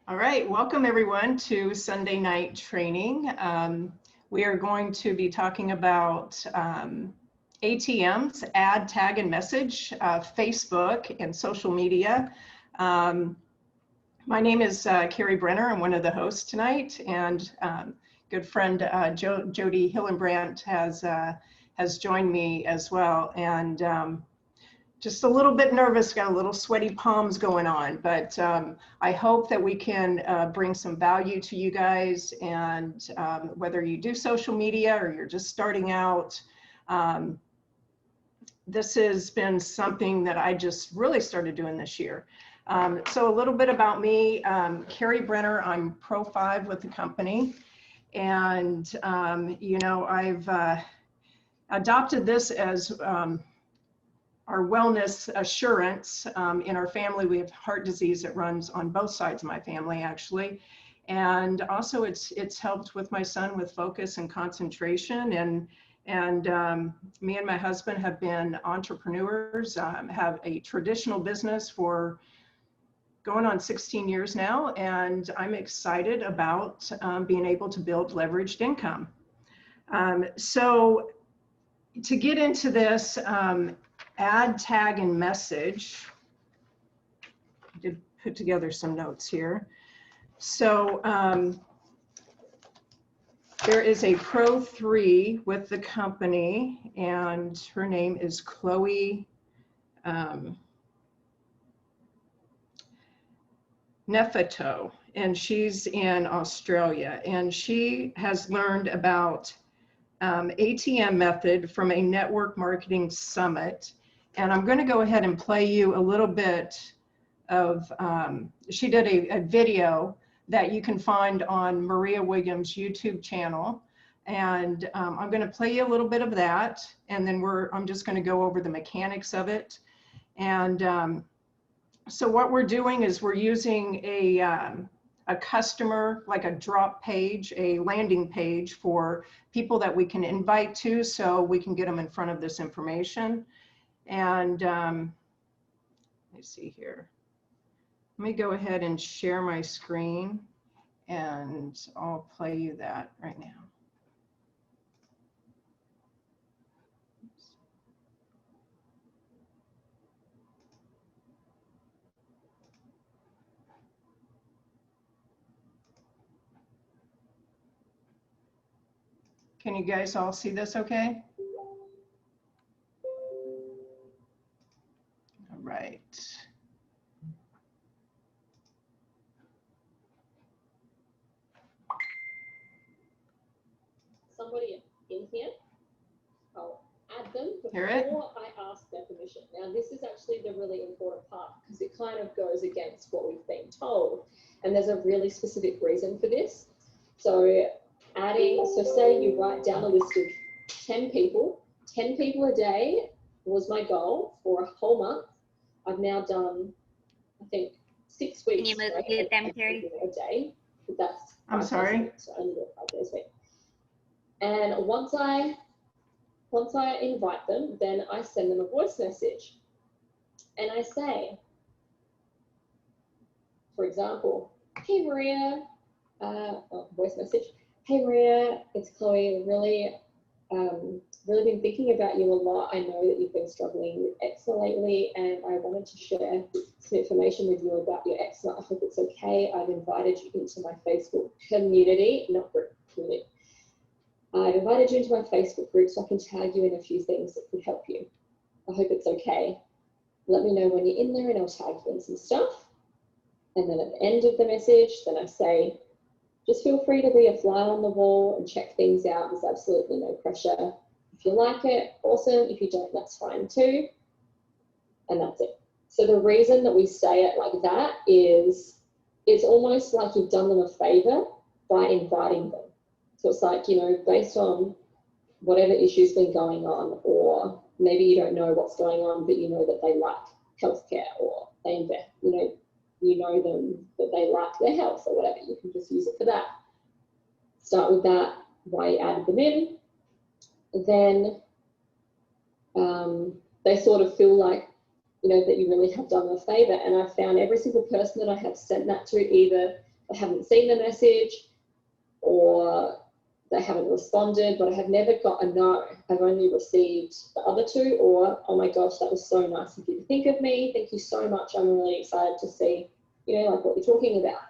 All right, welcome everyone to Sunday night training. We are going to be talking about ATMs, add, tag, and message, Facebook, and social media. My name is Carrie Brenner. I'm one of the hosts tonight, and good friend Jody Hillenbrandt has joined me as well. And just a little bit nervous, got a little sweaty palms going on, but I hope that we can bring some value to you guys. And whether you do social media or you're just starting out, this has been something that I just really started doing this year. So a little bit about me, Carrie Brenner, I'm Pro 5 with the company. And, you know, I've adopted this as our wellness assurance. In our family, we have heart disease that runs on both sides of my family, actually. And also it's helped with my son with focus and concentration. And me and my husband have been entrepreneurs, have a traditional business for going on 16 years now. And I'm excited about being able to build leveraged income. So to get into this, add, tag, and message. I did put together some notes here. So there is a Pro 3 with the company, and her name is Chloe Nefato, and she's in Australia, and she has learned about ATM method from a network marketing summit. And I'm going to go ahead and play you a little bit of, she did a video that you can find on Maria Williams' YouTube channel. And I'm going to play you a little bit of that. And then I'm just going to go over the mechanics of it. And so what we're doing is we're using a customer, like a drop page, a landing page for people that we can invite to, so we can get them in front of this information. And let me see here. Let me go ahead and share my screen, and I'll play you that right now. Can you guys all see this okay? All right. Somebody in here, I'll add them Hear it? before I ask their permission. Now, this is actually the really important part because it kind of goes against what we've been told. And there's a really specific reason for this. So say you write down a list of 10 people a day was my goal for a whole month. I've now done, I think, 6 weeks. Can you move them, Carrie? A day. But that's I'm sorry. So I only do it 5 days a week. And once I invite them, then I send them a voice message. And I say, for example, hey Maria, voice message. Hey Maria, it's Chloe. Really been thinking about you a lot. I know that you've been struggling with eczema lately, and I wanted to share some information with you about your eczema. I hope it's okay. I've invited you into my Facebook community, not group, community. I've invited you into my Facebook group so I can tag you in a few things that could help you. I hope it's okay. Let me know when you're in there and I'll tag you in some stuff. And then at the end of the message, then I say, just feel free to be a fly on the wall and check things out. There's absolutely no pressure. If you like it, awesome. If you don't, that's fine too. And that's it. So the reason that we say it like that is it's almost like you've done them a favor by inviting them. So it's like, you know, based on whatever issue's been going on, or maybe you don't know what's going on, but you know that they like healthcare, or they invest, you know them that they like their health or whatever. You can just use it for that. Start with that, why you added them in. Then they sort of feel like, you know, that you really have done them a favor. And I found every single person that I have sent that to either they haven't seen the message, or they haven't responded, but I have never got a no. I've only received the other two, or, oh my gosh, that was so nice of you to think of me. Thank you so much. I'm really excited to see, you know, like what you're talking about.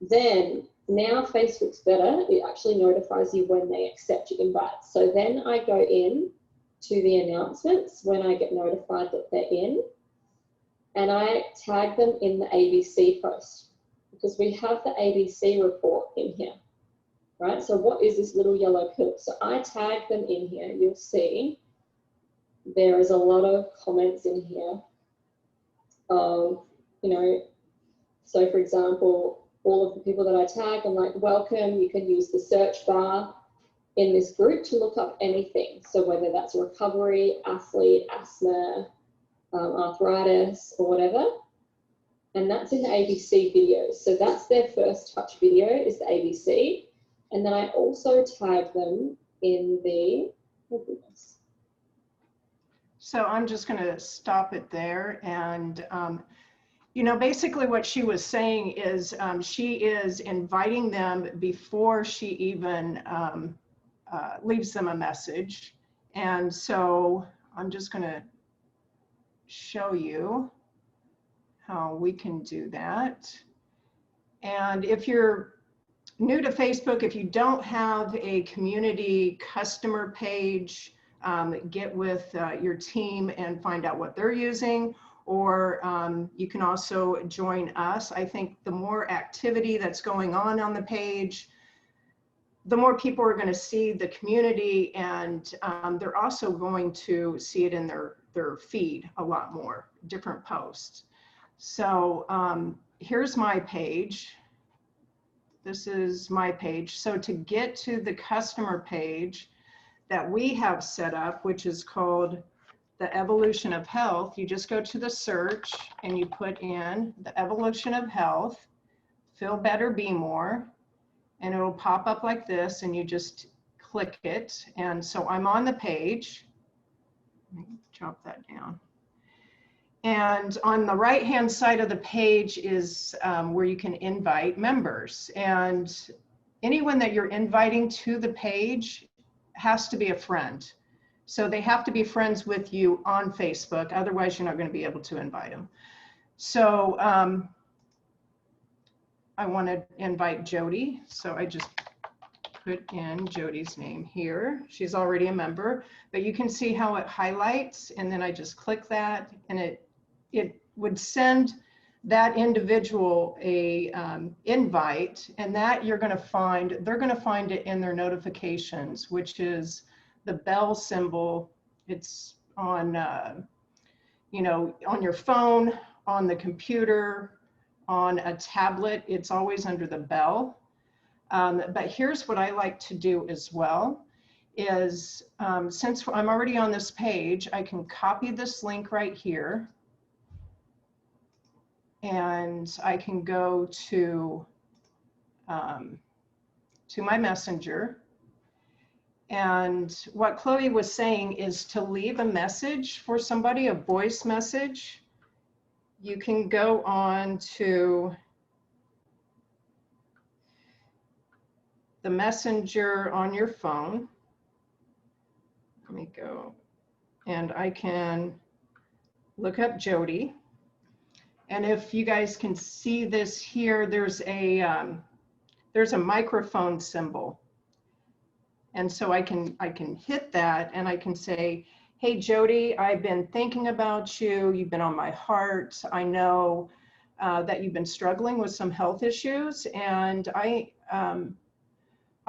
Then now Facebook's better. It actually notifies you when they accept your invite. So then I go in to the announcements when I get notified that they're in, and I tag them in the ABC post, because we have the ABC report in here, right? So what is this little yellow pill? So I tag them in here. You'll see there is a lot of comments in here of, you know, so for example, all of the people that I tag, I'm like, welcome, you can use the search bar in this group to look up anything. So whether that's recovery, athlete, asthma, arthritis, or whatever. And that's in the ABC videos. So that's their first touch video, is the ABC. And then I also tag them in the, oh goodness. So I'm just going to stop it there. And, you know, basically what she was saying is she is inviting them before she even leaves them a message. And so I'm just going to show you how we can do that. And if you're new to Facebook, if you don't have a community customer page, get with your team and find out what they're using, or you can also join us. I think the more activity that's going on the page, the more people are going to see the community, and they're also going to see it in their feed a lot more, different posts. So here's my page. This is my page. So to get to the customer page that we have set up, which is called the Evolution of Health, you just go to the search and you put in the Evolution of Health, Feel Better, Be More, and it'll pop up like this, and you just click it. And so I'm on the page. Let me drop that down. And on the right-hand side of the page is where you can invite members. And anyone that you're inviting to the page has to be a friend. So they have to be friends with you on Facebook. Otherwise, you're not going to be able to invite them. So I want to invite Jody. So I just put in Jody's name here. She's already a member, but you can see how it highlights, and then I just click that, and it would send that individual a invite, and that you're going to find, they're going to find it in their notifications, which is the bell symbol. It's on, you know, on your phone, on the computer, on a tablet. It's always under the bell. But here's what I like to do as well is, since I'm already on this page, I can copy this link right here, and I can go to my messenger. And what Chloe was saying is to leave a message for somebody, a voice message. You can go on to the messenger on your phone. Let me go, and I can look up Jody. And if you guys can see this here, there's a microphone symbol. And so I can hit that, and I can say, hey, Jody, I've been thinking about you. You've been on my heart. I know that you've been struggling with some health issues, and I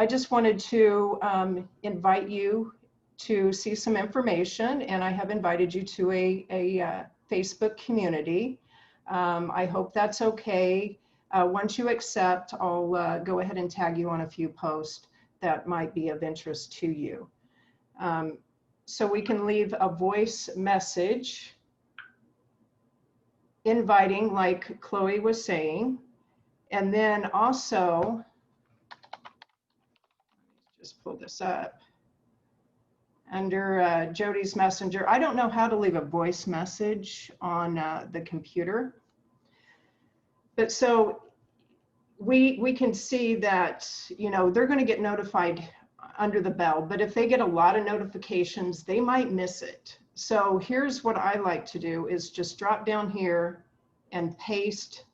just wanted to invite you to see some information, and I have invited you to a Facebook community. I hope that's okay. Once you accept, I'll go ahead and tag you on a few posts that might be of interest to you. So we can leave a voice message inviting, like Chloe was saying, and then also, just pull this up, under Jody's messenger. I don't know how to leave a voice message on the computer. But so we can see that, you know, they're going to get notified under the bell, but if they get a lot of notifications, they might miss it. So here's what I like to do is just drop down here and paste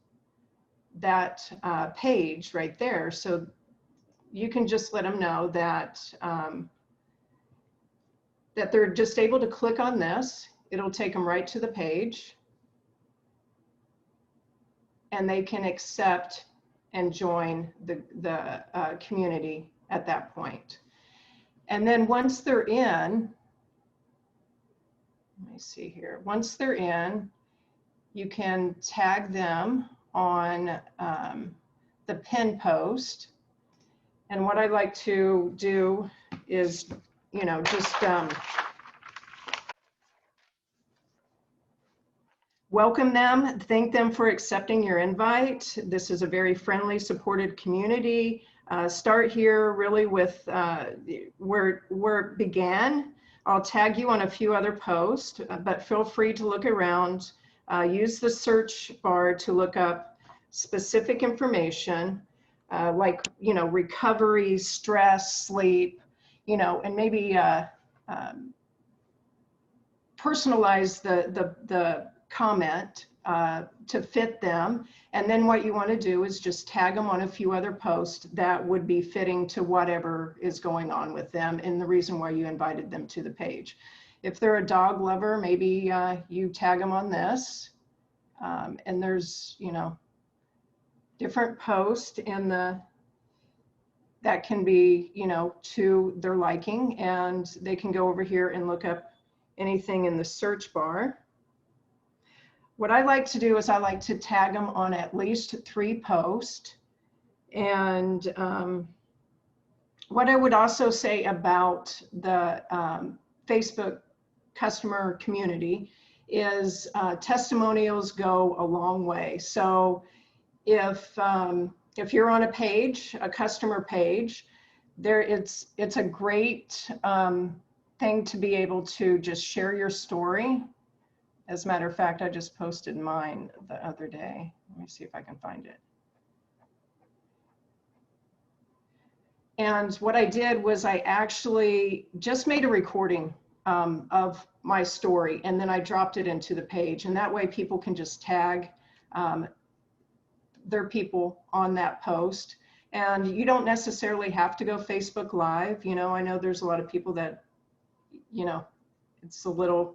that page right there. So you can just let them know that, that they're just able to click on this. It'll take them right to the page, and they can accept and join the community at that point. And then once they're in, let me see here, once they're in, you can tag them on the pin post. And what I like to do is, you know, just welcome them, thank them for accepting your invite. This is a very friendly, supported community. Start here really with where it began. I'll tag you on a few other posts, but feel free to look around. Use the search bar to look up specific information, like, you know, recovery, stress, sleep, you know, and maybe personalize the comment to fit them. And then what you want to do is just tag them on a few other posts that would be fitting to whatever is going on with them and the reason why you invited them to the page. If they're a dog lover, maybe you tag them on this. And there's, you know, different posts in the that can be, you know, to their liking, and they can go over here and look up anything in the search bar. What I like to do is I like to tag them on at least 3 posts. And what I would also say about the Facebook customer community is testimonials go a long way. So if you're on a page, a customer page, it's a great thing to be able to just share your story. As a matter of fact, I just posted mine the other day. Let me see if I can find it. And what I did was I actually just made a recording of my story, and then I dropped it into the page. And that way people can just tag their people on that post. And you don't necessarily have to go Facebook Live. You know, I know there's a lot of people that, you know, it's a little,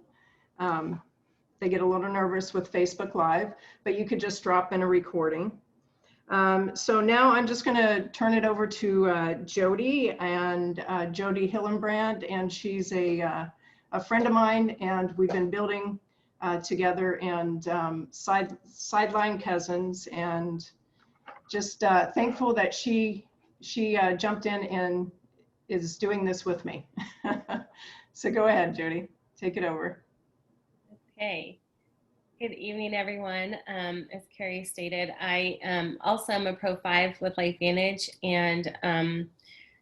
they get a little nervous with Facebook Live, but you could just drop in a recording. So now I'm just going to turn it over to Jody, and Jody Hillenbrand, and she's a friend of mine, and we've been building together, and sideline cousins, and just thankful that she jumped in and is doing this with me. So go ahead, Jody, take it over. Okay. Good evening, everyone. As Carrie stated, I also am a Pro 5 with LifeVantage, and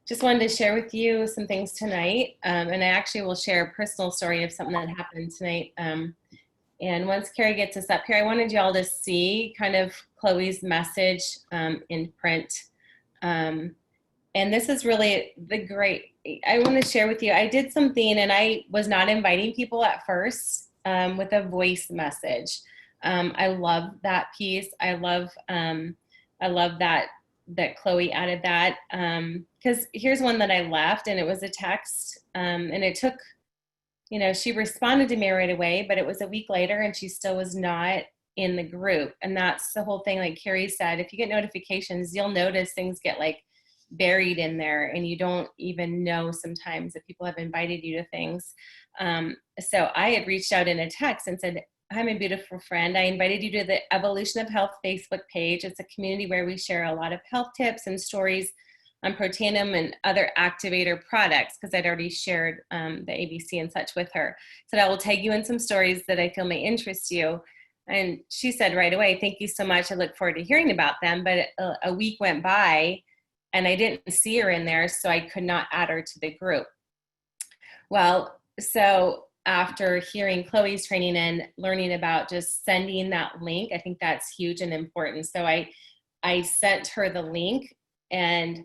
just wanted to share with you some things tonight. And I actually will share a personal story of something that happened tonight. And once Carrie gets us up here, I wanted you all to see kind of Chloe's message in print. And this is really I want to share with you, I did something, and I was not inviting people at first. With a voice message. I love that piece. I love that Chloe added that, because here's one that I left, and it was a text, and it took, you know, she responded to me right away, but it was a week later and she still was not in the group. And that's the whole thing, like Carrie said, if you get notifications, you'll notice things get like buried in there, and you don't even know sometimes if people have invited you to things. So I had reached out in a text and said, "Hi, my beautiful friend. I invited you to the Evolution of Health Facebook page. It's a community where we share a lot of health tips and stories on Protanum and other activator products," because I'd already shared the ABC and such with her. So I will tag you in some stories that I feel may interest you. And she said right away, "Thank you so much. I look forward to hearing about them." But a week went by and I didn't see her in there, so I could not add her to the group. Well, so after hearing Chloe's training and learning about just sending that link, I think that's huge and important. So I I sent her the link, and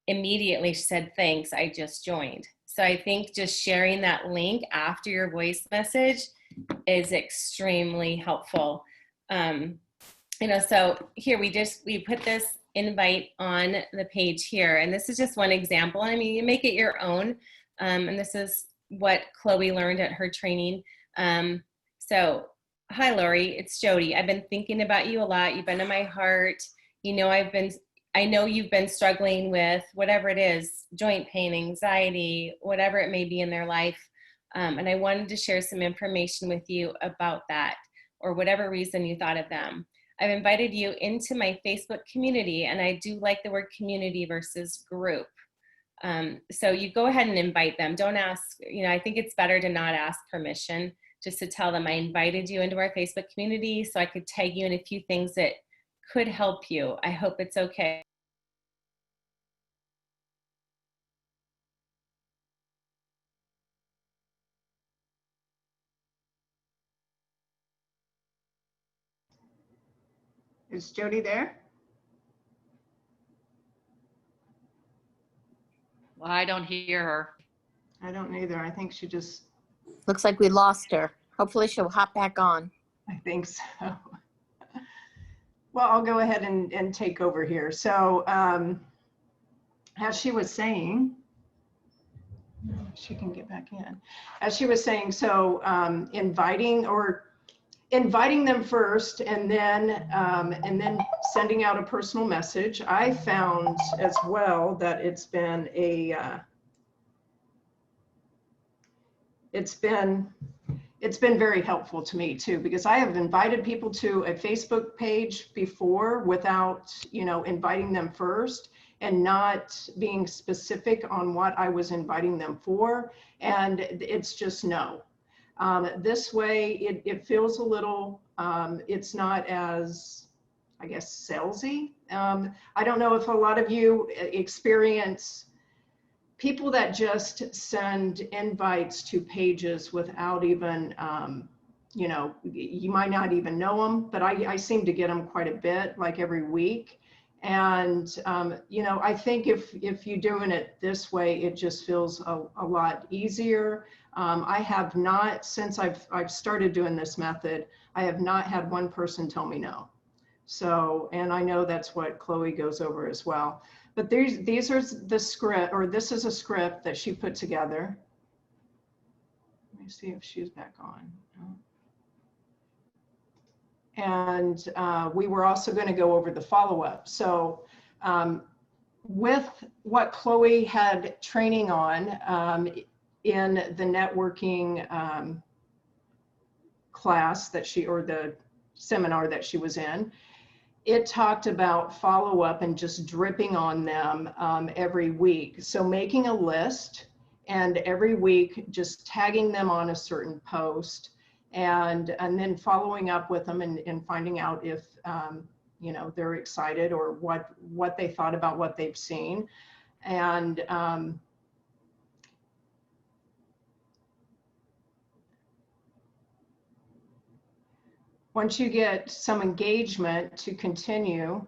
immediately she said, thanks, I just joined. So I think just sharing that link after your voice message is extremely helpful. So here we put this invite on the page here, and this is just one example. I mean, you make it your own, and this is what Chloe learned at her training. So hi, Lori, it's Jody. I've been thinking about you a lot. You've been in my heart. I know you've been struggling with whatever it is, joint pain, anxiety, whatever it may be in their life. And I wanted to share some information with you about that, or whatever reason you thought of them. I've invited you into my Facebook community, and I do like the word community versus group. So you go ahead and invite them. Don't ask, I think it's better to not ask permission, just to tell them I invited you into our Facebook community so I could tag you in a few things that could help you. I hope it's okay. Is Jody there? Well, I don't hear her. I don't either. I think she just, Looks like we lost her. Hopefully she'll hop back on. I think so. Well, I'll go ahead and take over here. So as she was saying, she can get back in. As she was saying, so inviting them first, and then sending out a personal message. I found as well that it's been very helpful to me too, because I have invited people to a Facebook page before without, inviting them first and not being specific on what I was inviting them for. And it's just no. This way it feels a little, it's not as, I guess, salesy. I don't know if a lot of you experience people that just send invites to pages without even, you might not even know them, but I seem to get them quite a bit, like every week. And, I think if you're doing it this way, it just feels a lot easier. I have not, since I've started doing this method, I have not had one person tell me no. So, and I know that's what Chloe goes over as well. But these are the script, or this is a script that she put together. Let me see if she's back on. And we were also going to go over the follow-up. So with what Chloe had training on in the networking class that or the seminar that she was in, it talked about follow-up and just dripping on them every week. So making a list, and every week just tagging them on a certain post, and then following up with them and finding out if they're excited, or what they thought about what they've seen. And once you get some engagement, to continue,